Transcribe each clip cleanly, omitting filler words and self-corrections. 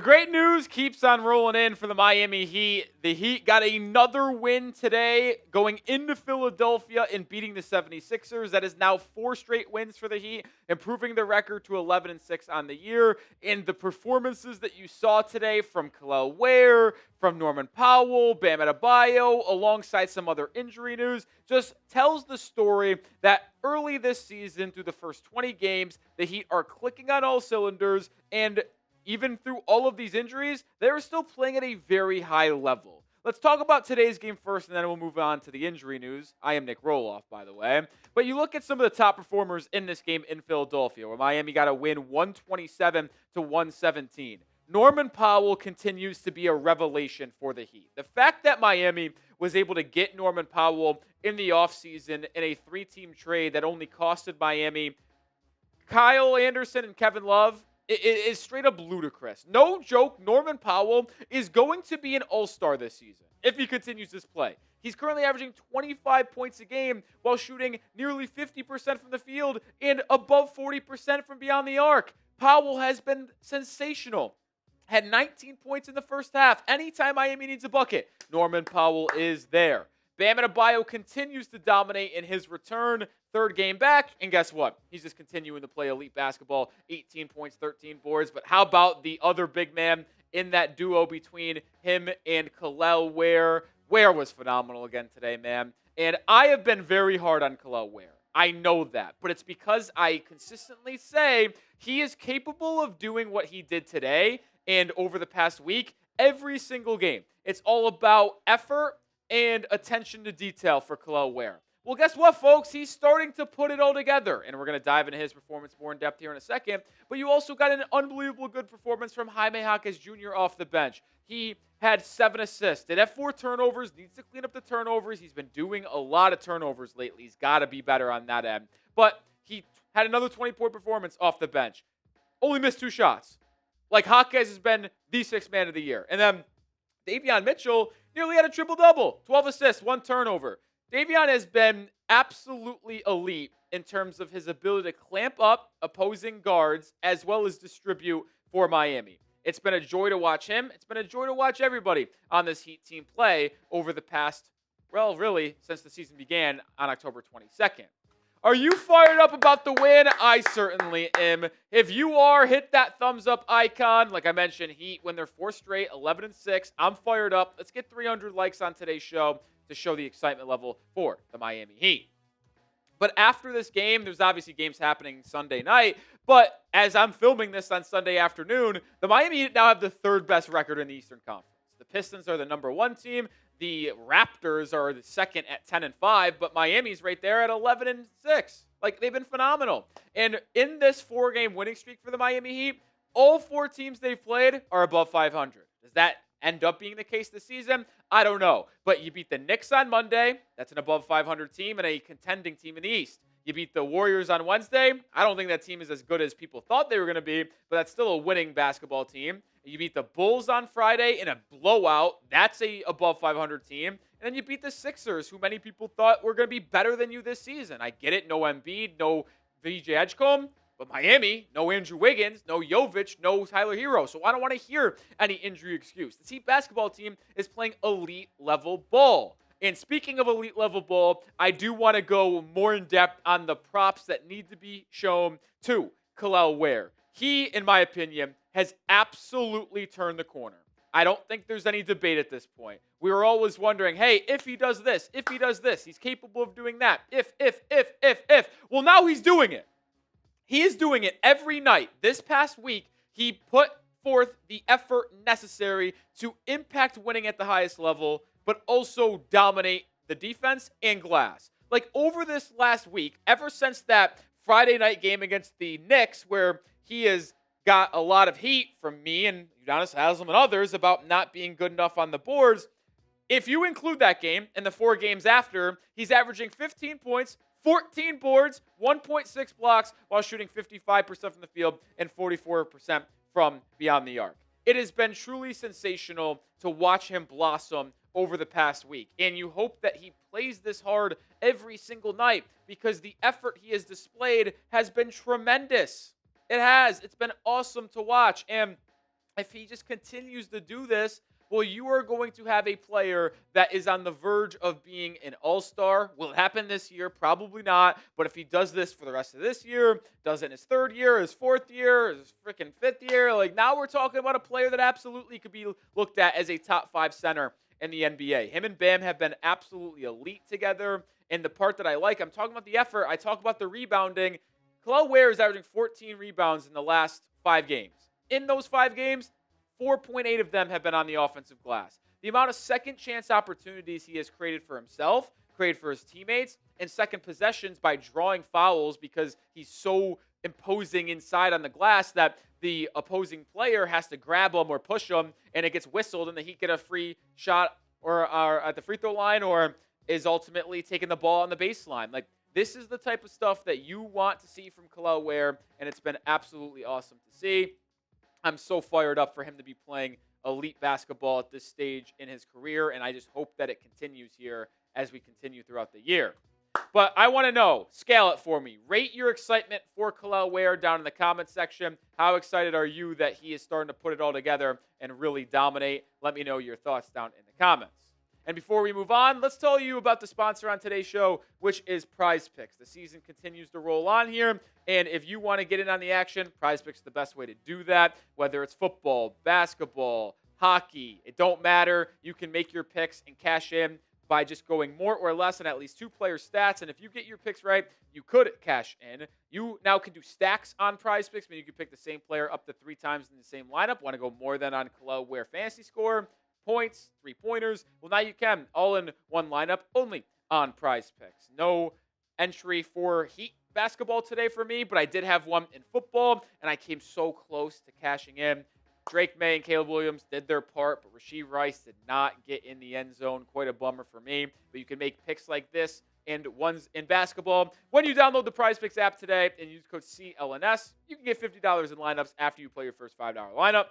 The great news keeps on rolling in for the Miami Heat. The Heat got another win today going into Philadelphia and beating the 76ers. That is now 4 straight wins for the Heat, improving the record to 11-6 on the year. And the performances that you saw today from Kel'el Ware, from Norman Powell, Bam Adebayo, alongside some other injury news, just tells the story that early this season, through the first 20 games, the Heat are clicking on all cylinders, and even through all of these injuries, they're still playing at a very high level. Let's talk about today's game first, and then we'll move on to the injury news. I am Nick Roloff, by the way. But you look at some of the top performers in this game in Philadelphia, where Miami got a win 127-117. Norman Powell continues to be a revelation for the Heat. The fact that Miami was able to get Norman Powell in the offseason in a 3-team trade that only costed Miami Kyle Anderson and Kevin Love, it is straight up ludicrous. No joke, Norman Powell is going to be an all-star this season if he continues this play. He's currently averaging 25 points a game while shooting nearly 50% from the field and above 40% from beyond the arc. Powell has been sensational. Had 19 points in the first half. Anytime Miami needs a bucket, Norman Powell is there. Bam Adebayo continues to dominate in his return, 3rd game back, and guess what? He's just continuing to play elite basketball, 18 points, 13 boards. But how about the other big man in that duo between him and Kel'el Ware? Ware was phenomenal again today, man. And I have been very hard on Kel'el Ware. I know that, but it's because I consistently say he is capable of doing what he did today and over the past week every single game. It's all about effort and attention to detail for Kel'el Ware. Well, guess what, folks? He's starting to put it all together, and we're going to dive into his performance more in depth here in a second. But you also got an unbelievable good performance from Jaime Jaquez Jr. off the bench. He had 7 assists. Did have 4 turnovers. Needs to clean up the turnovers. He's been doing a lot of turnovers lately. He's got to be better on that end. But he had another 20-point performance off the bench. Only missed 2 shots. Like, Jaquez has been the 6th man of the year. And then Davion Mitchell nearly had a triple-double. 12 assists, 1 turnover. Davion has been absolutely elite in terms of his ability to clamp up opposing guards as well as distribute for Miami. It's been a joy to watch him. It's been a joy to watch everybody on this Heat team play over the past, well, really, since the season began on October 22nd. Are you fired up about the win? I certainly am. If you are, hit that thumbs up icon. Like I mentioned, Heat win their 4th straight, 11-6. I'm fired up. Let's get 300 likes on today's show to show the excitement level for the Miami Heat. But after this game, there's obviously games happening Sunday night. But as I'm filming this on Sunday afternoon, the Miami Heat now have the 3rd best record in the Eastern Conference. The Pistons are the number 1 team. The Raptors are the 2nd at 10-5, but Miami's right there at 11-6. Like, they've been phenomenal. And in this 4-game winning streak for the Miami Heat, all 4 teams they've played are above 500. Does that end up being the case this season? I don't know. But you beat the Knicks on Monday. That's an above 500 team and a contending team in the East. You beat the Warriors on Wednesday. I don't think that team is as good as people thought they were going to be, but that's still a winning basketball team. You beat the Bulls on Friday in a blowout. That's a above 500 team. And then you beat the Sixers, who many people thought were going to be better than you this season. I get it. No Embiid, no VJ Edgecombe. But Miami, no Andrew Wiggins, no Jovic, no Tyler Herro. So I don't want to hear any injury excuse. The Heat basketball team is playing elite level ball. And speaking of elite level ball, I do want to go more in depth on the props that need to be shown to Kel'el Ware. He, in my opinion, has absolutely turned the corner. I don't think there's any debate at this point. We were always wondering, hey, if he does this, he's capable of doing that. If. Well, now he's doing it. He is doing it every night. This past week, he put forth the effort necessary to impact winning at the highest level, but also dominate the defense and glass. Like, over this last week, ever since that Friday night game against the Knicks, where he has got a lot of heat from me and Udonis Haslem and others about not being good enough on the boards, if you include that game and the 4 games after, he's averaging 15 points, 14 boards, 1.6 blocks, while shooting 55% from the field and 44% from beyond the arc. It has been truly sensational to watch him blossom over the past week. And you hope that he plays this hard every single night because the effort he has displayed has been tremendous. It has. It's been awesome to watch. And if he just continues to do this, well, you are going to have a player that is on the verge of being an all-star. Will it happen this year? Probably not. But if he does this for the rest of this year, does it in his third year, his fourth year, his freaking fifth year, like now we're talking about a player that absolutely could be looked at as a top 5 center in the NBA. Him and Bam have been absolutely elite together. And the part that I like, I'm talking about the effort. I talk about the rebounding. Kel'el Ware is averaging 14 rebounds in the last 5 games. In those 5 games, 4.8 of them have been on the offensive glass. The amount of second chance opportunities he has created for himself, created for his teammates, and second possessions by drawing fouls because he's so imposing inside on the glass that the opposing player has to grab him or push him, and it gets whistled, and then he get a free shot or at the free throw line, or is ultimately taking the ball on the baseline. Like, this is the type of stuff that you want to see from Kel'el Ware, and it's been absolutely awesome to see. I'm so fired up for him to be playing elite basketball at this stage in his career, and I just hope that it continues here as we continue throughout the year. But I want to know, scale it for me. Rate your excitement for Kel'el Ware down in the comments section. How excited are you that he is starting to put it all together and really dominate? Let me know your thoughts down in the comments. And before we move on, let's tell you about the sponsor on today's show, which is PrizePicks. The season continues to roll on here, and if you want to get in on the action, PrizePicks is the best way to do that. Whether it's football, basketball, hockey, it don't matter. You can make your picks and cash in by just going more or less on at least 2 player stats. And if you get your picks right, you could cash in. You now can do stacks on PrizePicks, meaning you can pick the same player up to 3 times in the same lineup. Want to go more than on Kel'el Ware fantasy score? Points, 3-pointers. Well, now you can, all in one lineup, only on PrizePicks. No entry for Heat basketball today for me, but I did have one in football, and I came so close to cashing in. Drake May and Caleb Williams did their part, but Rasheed Rice did not get in the end zone. Quite a bummer for me, but you can make picks like this and ones in basketball. When you download the PrizePicks app today and use code CLNS, you can get $50 in lineups after you play your first $5 lineup.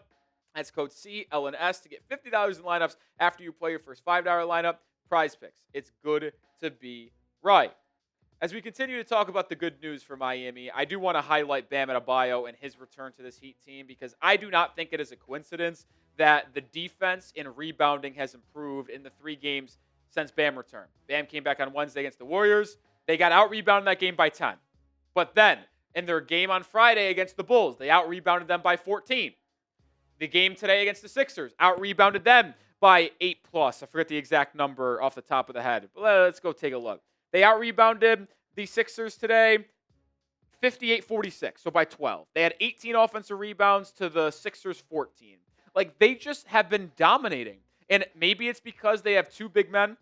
That's code CLNS to get $50 in lineups after you play your first $5 lineup. PrizePicks. It's good to be right. As we continue to talk about the good news for Miami, I do want to highlight Bam Adebayo and his return to this Heat team because I do not think it is a coincidence that the defense and rebounding has improved in the 3 games since Bam returned. Bam came back on Wednesday against the Warriors. They got out-rebounded that game by 10. But then, in their game on Friday against the Bulls, they out-rebounded them by 14. The game today against the Sixers out-rebounded them by 8+. I forget the exact number off the top of the head. But let's go take a look. They out-rebounded the Sixers today 58-46, so by 12. They had 18 offensive rebounds to the Sixers' 14. Like, they just have been dominating. And maybe it's because they have 2 big men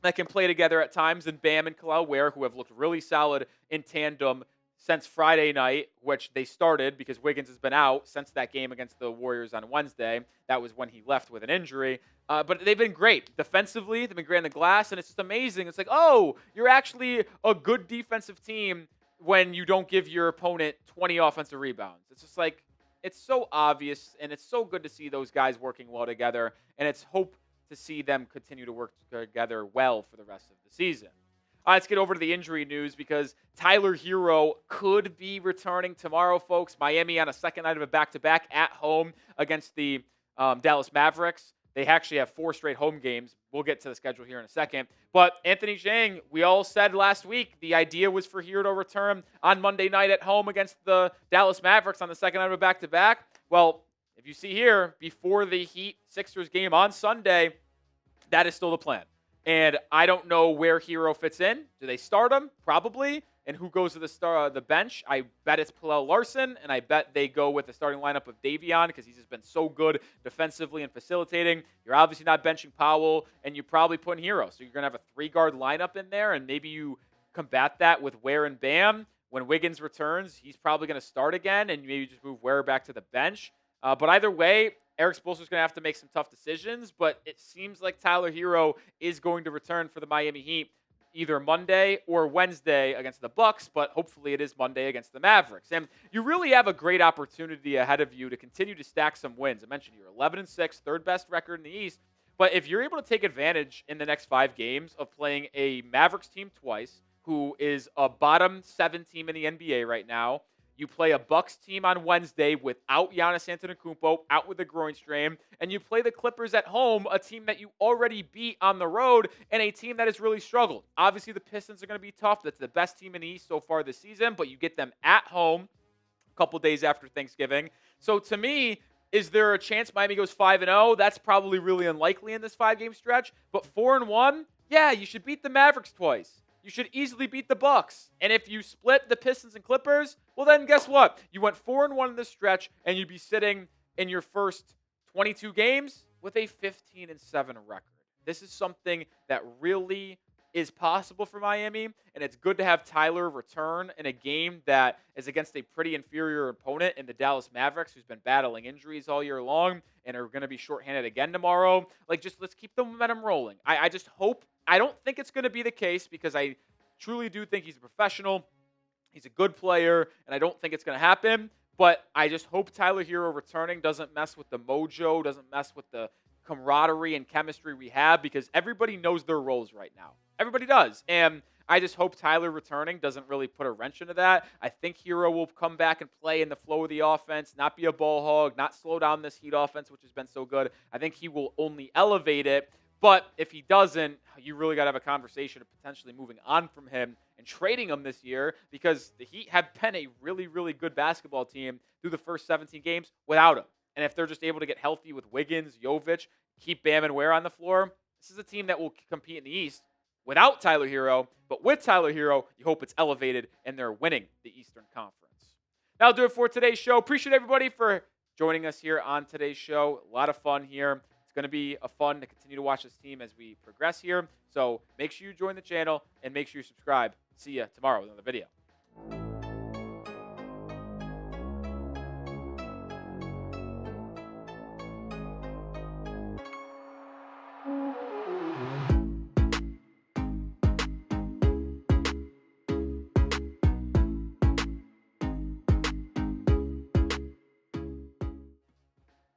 that can play together at times, and Bam and Kel'el Ware, who have looked really solid in tandem since Friday night, which they started because Wiggins has been out since that game against the Warriors on Wednesday. That was when he left with an injury. But they've been great. Defensively, they've been great on the glass, and it's just amazing. It's like, oh, you're actually a good defensive team when you don't give your opponent 20 offensive rebounds. It's just like, it's so obvious, and it's so good to see those guys working well together, and it's hope to see them continue to work together well for the rest of the season. Let's get over to the injury news because Tyler Herro could be returning tomorrow, folks. Miami on a second night of a back-to-back at home against the Dallas Mavericks. They actually have 4 straight home games. We'll get to the schedule here in a second. But Anthony Chiang, we all said last week the idea was for Herro to return on Monday night at home against the Dallas Mavericks on the second night of a back-to-back. Well, if you see here, before the Heat-Sixers game on Sunday, that is still the plan. And I don't know where Herro fits in. Do they start him? Probably. And who goes to the bench? I bet it's Powell Larson, and I bet they go with the starting lineup of Davion because he's just been so good defensively and facilitating. You're obviously not benching Powell, and you probably put in Herro. So you're going to have a 3-guard lineup in there, and maybe you combat that with Ware and Bam. When Wiggins returns, he's probably going to start again, and maybe just move Ware back to the bench. But either way, Eric Spoelstra's going to have to make some tough decisions, but it seems like Tyler Herro is going to return for the Miami Heat either Monday or Wednesday against the Bucks, but hopefully it is Monday against the Mavericks. And you really have a great opportunity ahead of you to continue to stack some wins. I mentioned you're 11-6, 3rd best record in the East, but if you're able to take advantage in the next 5 games of playing a Mavericks team twice, who is a bottom 7 team in the NBA right now, You play a Bucks team on Wednesday without Giannis Antetokounmpo, out with a groin strain, and you play the Clippers at home, a team that you already beat on the road, and a team that has really struggled. Obviously, the Pistons are going to be tough. That's the best team in the East so far this season, but you get them at home a couple days after Thanksgiving. So to me, is there a chance Miami goes 5-0? That's probably really unlikely in this 5-game stretch. But 4-1, yeah, you should beat the Mavericks twice. You should easily beat the Bucks. And if you split the Pistons and Clippers, well then guess what? You went 4-1 in this stretch, and you'd be sitting in your first 22 games with a 15-7 record. This is something that really is possible for Miami, and it's good to have Tyler return in a game that is against a pretty inferior opponent in the Dallas Mavericks, who's been battling injuries all year long and are going to be shorthanded again tomorrow. Like, just let's keep the momentum rolling. I just hope, I don't think it's going to be the case because I truly do think he's a professional. He's a good player, and I don't think it's going to happen. But I just hope Tyler Herro returning doesn't mess with the mojo, doesn't mess with the camaraderie and chemistry we have, because everybody knows their roles right now. Everybody does. And I just hope Tyler returning doesn't really put a wrench into that. I think Herro will come back and play in the flow of the offense, not be a ball hog, not slow down this Heat offense, which has been so good. I think he will only elevate it. But if he doesn't, you really got to have a conversation of potentially moving on from him and trading him this year, because the Heat have been a really, really good basketball team through the first 17 games without him. And if they're just able to get healthy with Wiggins, Jovic, keep Bam and Ware on the floor, this is a team that will compete in the East without Tyler Herro. But with Tyler Herro, you hope it's elevated and they're winning the Eastern Conference. That'll do it for today's show. Appreciate everybody for joining us here on today's show. A lot of fun here. It's going to be fun to continue to watch this team as we progress here. So make sure you join the channel and make sure you subscribe. See you tomorrow with another video.